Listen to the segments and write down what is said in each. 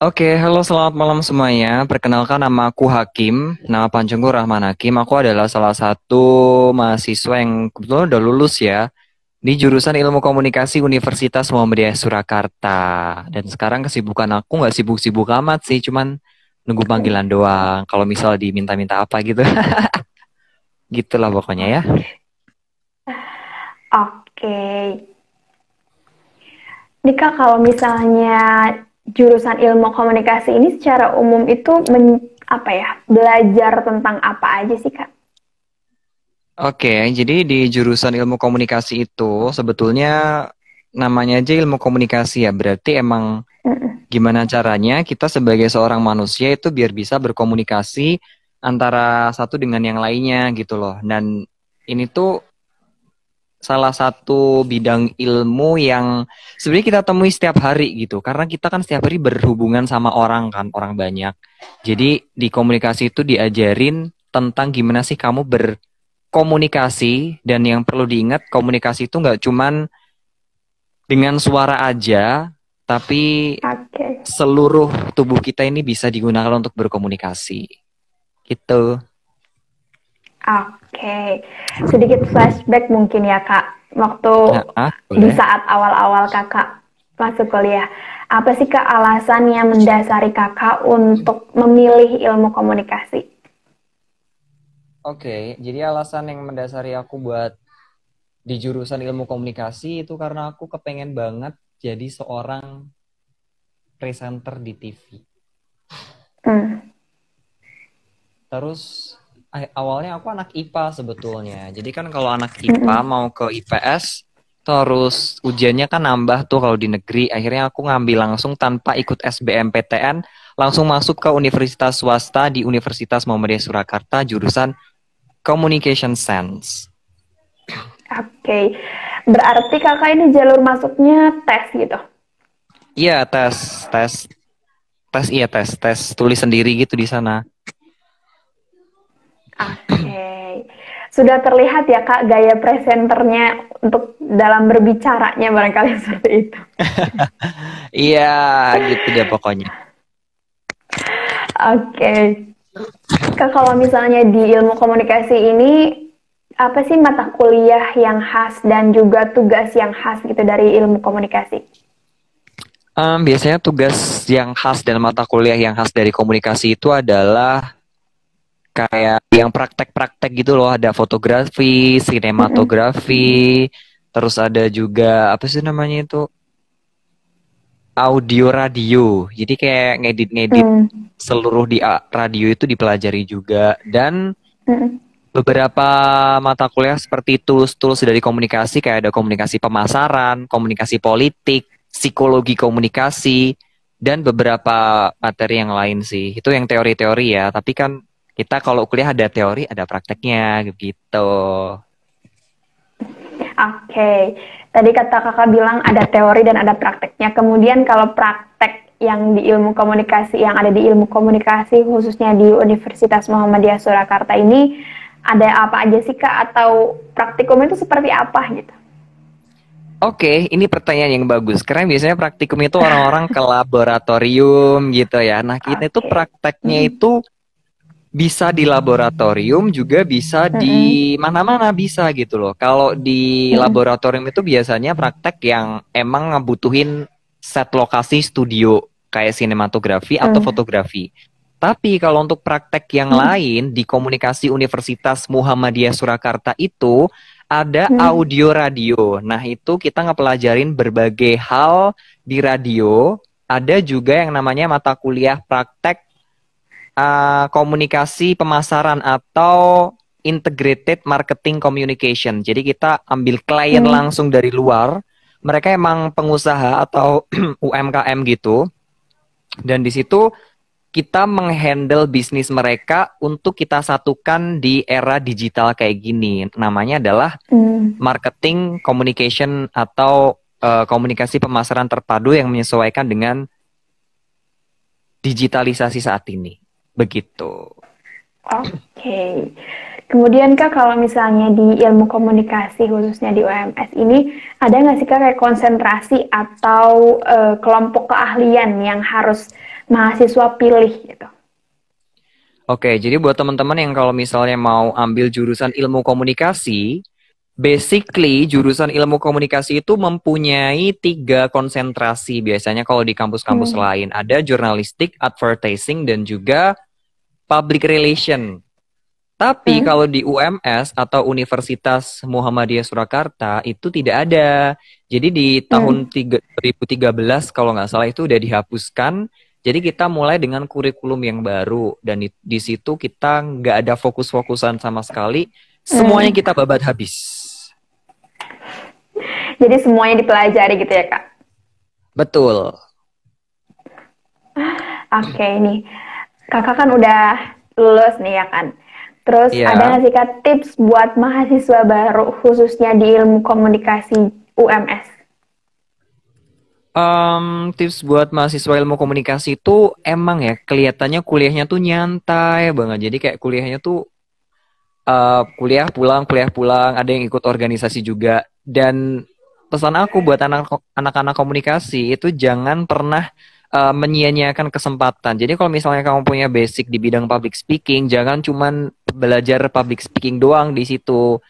Oke, halo selamat malam semuanya. Perkenalkan nama aku Hakim, nama panjangku Rahman Hakim. Aku adalah salah satu mahasiswa yang kebetulan udah lulus ya di jurusan Ilmu Komunikasi Universitas Muhammadiyah Surakarta. Dan sekarang kesibukan aku nggak sibuk-sibuk amat sih, cuman nunggu panggilan doang. Kalau misal diminta-minta apa gitu, gitulah pokoknya ya. Oke, Dika, kalau misalnya jurusan ilmu komunikasi ini secara umum itu belajar tentang apa aja sih, Kak? Oke, jadi di jurusan Ilmu Komunikasi itu sebetulnya namanya aja ilmu komunikasi ya. Berarti emang Mm-mm. gimana caranya kita sebagai seorang manusia itu biar bisa berkomunikasi antara satu dengan yang lainnya gitu loh. Dan ini tuh salah satu bidang ilmu yang sebenarnya kita temui setiap hari gitu. Karena kita kan setiap hari berhubungan sama orang kan, orang banyak. Jadi di komunikasi itu diajarin tentang gimana sih kamu berkomunikasi, dan yang perlu diingat komunikasi itu nggak cuman dengan suara aja, tapi Oke, seluruh tubuh kita ini bisa digunakan untuk berkomunikasi. Gitu. oke. Sedikit flashback mungkin ya, Kak. Waktu di Boleh. saat awal-awal Kakak masuk kuliah. Apa sih, Kak, alasan yang mendasari Kakak untuk memilih ilmu komunikasi? Oke, jadi alasan yang mendasari aku buat di jurusan ilmu komunikasi itu karena aku kepengen banget jadi seorang presenter di TV. Hmm. Terus awalnya aku anak IPA sebetulnya. Jadi kan kalau anak IPA Mm-mm. mau ke IPS terus ujiannya kan nambah tuh kalau di negeri. Akhirnya aku ngambil langsung tanpa ikut SBMPTN, langsung masuk ke universitas swasta di Universitas Muhammadiyah Surakarta jurusan Communication Science. Oke, berarti Kakak ini jalur masuknya tes gitu? Iya, tes, tes, tes, iya tes tulis sendiri gitu di sana. Oke, sudah terlihat ya Kak gaya presenternya untuk dalam berbicaranya barangkali seperti itu. Iya, gitu deh pokoknya. Oke, Kak, kalau misalnya di ilmu komunikasi ini apa sih mata kuliah yang khas dan juga tugas yang khas gitu dari ilmu komunikasi? Biasanya tugas yang khas dan mata kuliah yang khas dari komunikasi itu adalah kayak yang praktek-praktek gitu loh. Ada fotografi, Mm-mm. sinematografi, terus ada juga apa sih namanya itu, audio radio. Jadi kayak ngedit-ngedit Mm. seluruh di radio itu dipelajari juga. Dan Mm-mm. beberapa mata kuliah seperti tools-tools dari komunikasi, kayak ada komunikasi pemasaran, komunikasi politik, psikologi komunikasi, dan beberapa materi yang lain sih. Itu yang teori-teori ya, tapi kan kita kalau kuliah ada teori, ada prakteknya gitu. Oke, tadi kata kakak bilang ada teori dan ada prakteknya. Kemudian kalau praktek yang di ilmu komunikasi, yang ada di ilmu komunikasi khususnya di Universitas Muhammadiyah Surakarta ini, ada apa aja sih Kak? Atau praktikum itu seperti apa gitu? Oke, ini pertanyaan yang bagus. Karena biasanya praktikum itu orang-orang ke laboratorium gitu ya. Nah, kita itu Oke. prakteknya Mm-mm. itu bisa di laboratorium, juga bisa Mm-mm. di mana-mana bisa gitu loh. Kalau di Mm-mm. laboratorium itu biasanya praktek yang emang ngebutuhin set lokasi studio kayak sinematografi atau Mm. fotografi. Tapi kalau untuk praktek yang Mm. lain di komunikasi Universitas Muhammadiyah Surakarta itu ada Mm. audio radio. Nah, itu kita ngepelajarin berbagai hal di radio. Ada juga yang namanya mata kuliah praktek komunikasi pemasaran atau integrated marketing communication. Jadi kita ambil klien Mm. langsung dari luar, mereka emang pengusaha atau UMKM gitu, dan di situ kita menghandle bisnis mereka untuk kita satukan di era digital kayak gini. Namanya adalah Mm. marketing communication atau komunikasi pemasaran terpadu yang menyesuaikan dengan digitalisasi saat ini. Begitu. Oke. Kemudian Kak, kalau misalnya di ilmu komunikasi khususnya di UMS ini, ada nggak sih Kak kayak konsentrasi atau kelompok keahlian yang harus mahasiswa pilih gitu? Oke, jadi buat teman-teman yang kalau misalnya mau ambil jurusan ilmu komunikasi, basically jurusan ilmu komunikasi itu mempunyai 3 konsentrasi. Biasanya kalau di kampus-kampus Hmm. lain ada jurnalistik, advertising, dan juga public relation. Tapi Hmm. kalau di UMS atau Universitas Muhammadiyah Surakarta itu tidak ada. Jadi di tahun Hmm. 2013 kalau nggak salah itu udah dihapuskan. Jadi kita mulai dengan kurikulum yang baru dan di situ kita nggak ada fokus-fokusan sama sekali. Semuanya Hmm. kita babat habis. Jadi semuanya dipelajari gitu ya Kak? Betul. Oke, nih. Kakak kan udah lulus nih ya kan? Terus ada Ya. nggak sih Kak tips buat mahasiswa baru khususnya di ilmu komunikasi UMS? Tips buat mahasiswa ilmu komunikasi itu emang ya kelihatannya kuliahnya tuh nyantai banget. Jadi kayak kuliahnya tuh kuliah pulang, ada yang ikut organisasi juga. Dan pesan aku buat anak-anak komunikasi itu jangan pernah menyia-nyiakan kesempatan. Jadi kalau misalnya kamu punya basic di bidang public speaking, jangan cuman belajar public speaking doang di situ.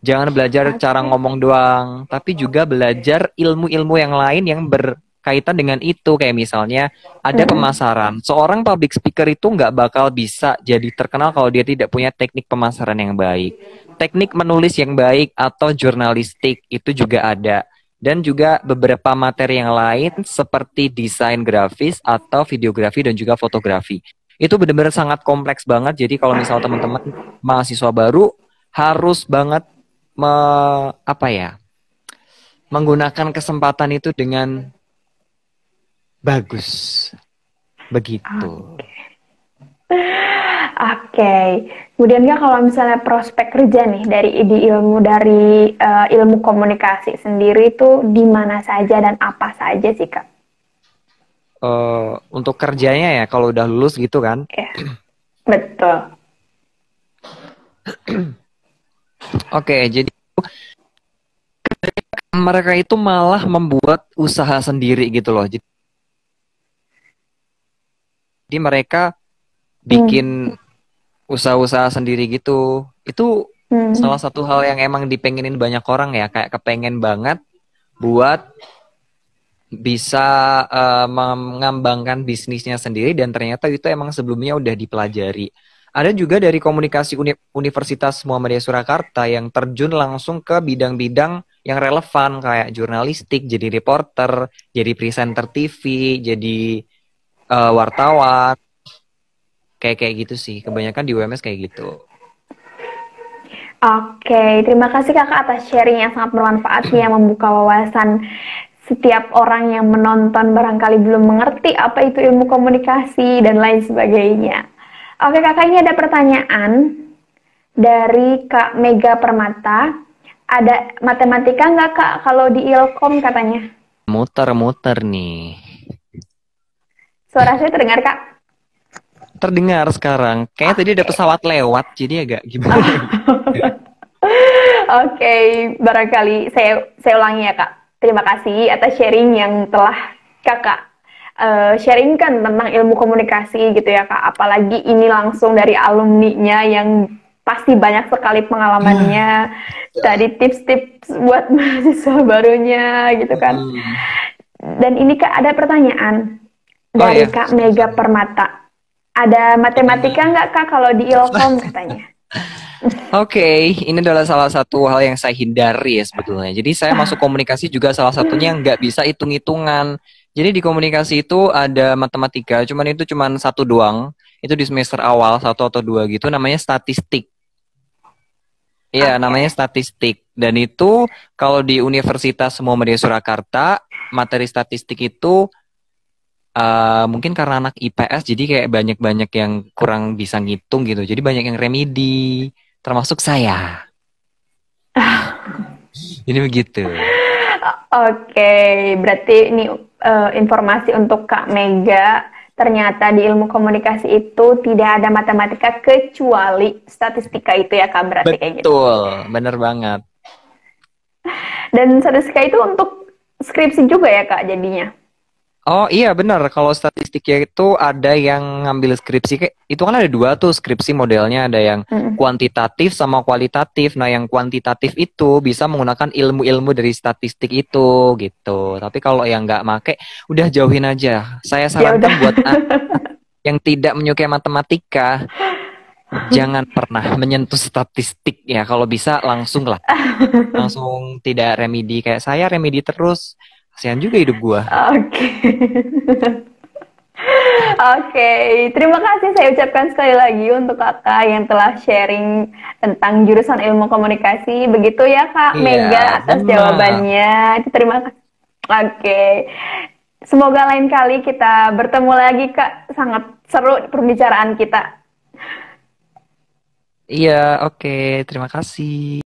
Jangan belajar cara Oke. ngomong doang, tapi juga belajar ilmu-ilmu yang lain yang berkaitan dengan itu. Kayak misalnya ada Mm-mm. pemasaran. Seorang public speaker itu nggak bakal bisa jadi terkenal kalau dia tidak punya teknik pemasaran yang baik. Teknik menulis yang baik atau jurnalistik itu juga ada. Dan juga beberapa materi yang lain seperti desain grafis atau videografi dan juga fotografi. Itu benar-benar sangat kompleks banget. Jadi kalau misal teman-teman mahasiswa baru harus banget apa ya, menggunakan kesempatan itu dengan bagus. Begitu. Oke. Kemudian Kak, kalau misalnya prospek kerja nih dari ilmu komunikasi sendiri itu di mana saja dan apa saja sih Kak? Untuk kerjanya ya kalau udah lulus gitu kan. Ya, betul. Oke, jadi mereka itu malah membuat usaha sendiri gitu loh. Jadi mereka Hmm. bikin usaha-usaha sendiri gitu. Itu salah Hmm. satu hal yang emang dipengenin banyak orang ya, kayak kepengen banget buat bisa mengembangkan bisnisnya sendiri dan ternyata itu emang sebelumnya udah dipelajari. Ada juga dari komunikasi Universitas Muhammadiyah Surakarta yang terjun langsung ke bidang-bidang yang relevan kayak jurnalistik, jadi reporter, jadi presenter TV, jadi wartawan, kayak kayak gitu sih. Kebanyakan di UMS kayak gitu. Oke, terima kasih Kakak atas sharing yang sangat bermanfaat nih yang membuka wawasan setiap orang yang menonton barangkali belum mengerti apa itu ilmu komunikasi dan lain sebagainya. Oke Kakak, ini ada pertanyaan dari Kak Mega Permata. Ada matematika nggak Kak kalau di Ilkom katanya? Muter-muter nih. Suara saya terdengar Kak? Terdengar sekarang. Kayaknya tadi ada Oke. pesawat lewat, jadi agak gimana gitu. Oke, barangkali saya ulangi ya Kak. Terima kasih atas sharing yang telah Kakak sharingkan tentang ilmu komunikasi gitu ya Kak. Apalagi ini langsung dari alumninya yang pasti banyak sekali pengalamannya. Tadi tips-tips buat mahasiswa barunya gitu kan. Hmm. Dan ini Kak ada pertanyaan Oh dari ya, Kak Mega Permata. Ada matematika nggak Kak kalau di Ilkom katanya? oke, ini adalah salah satu hal yang saya hindari ya sebetulnya. Jadi saya masuk komunikasi juga salah satunya nggak bisa hitung-hitungan. Jadi di komunikasi itu ada matematika, cuman itu cuman satu doang. Itu di semester awal, satu atau dua gitu, namanya statistik. Iya, namanya Oke. statistik. Dan itu kalau di Universitas Muhammadiyah Surakarta, materi statistik itu mungkin karena anak IPS, jadi kayak banyak-banyak yang kurang bisa ngitung gitu. Jadi banyak yang remedi, termasuk saya. Ini begitu. Oke, berarti ini informasi untuk Kak Mega. ternyata di ilmu komunikasi itu tidak ada matematika kecuali statistika itu ya Kak, berarti kayak gitu. Betul, bener banget. Dan statistika itu untuk skripsi juga ya Kak jadinya. Oh iya benar, kalau statistiknya itu ada yang ngambil skripsi, itu kan ada dua tuh skripsi modelnya, ada yang Mm. kuantitatif sama kualitatif. Nah yang kuantitatif itu bisa menggunakan ilmu-ilmu dari statistik itu gitu. Tapi kalau yang nggak make, udah jauhin aja. Saya Ya udah. sarankan buat yang tidak menyukai matematika, jangan pernah menyentuh statistik ya. Kalau bisa langsung lah, langsung tidak remedi. Kayak saya remedi terus, kasihan juga hidup gua. Oke. Oke, terima kasih saya ucapkan sekali lagi untuk kakak yang telah sharing tentang jurusan ilmu komunikasi. Begitu ya Kak Iya, Mega atas benar. jawabannya. Terima kasih. Oke, semoga lain kali kita bertemu lagi Kak. Sangat seru perbicaraan kita. Iya, oke. Terima kasih.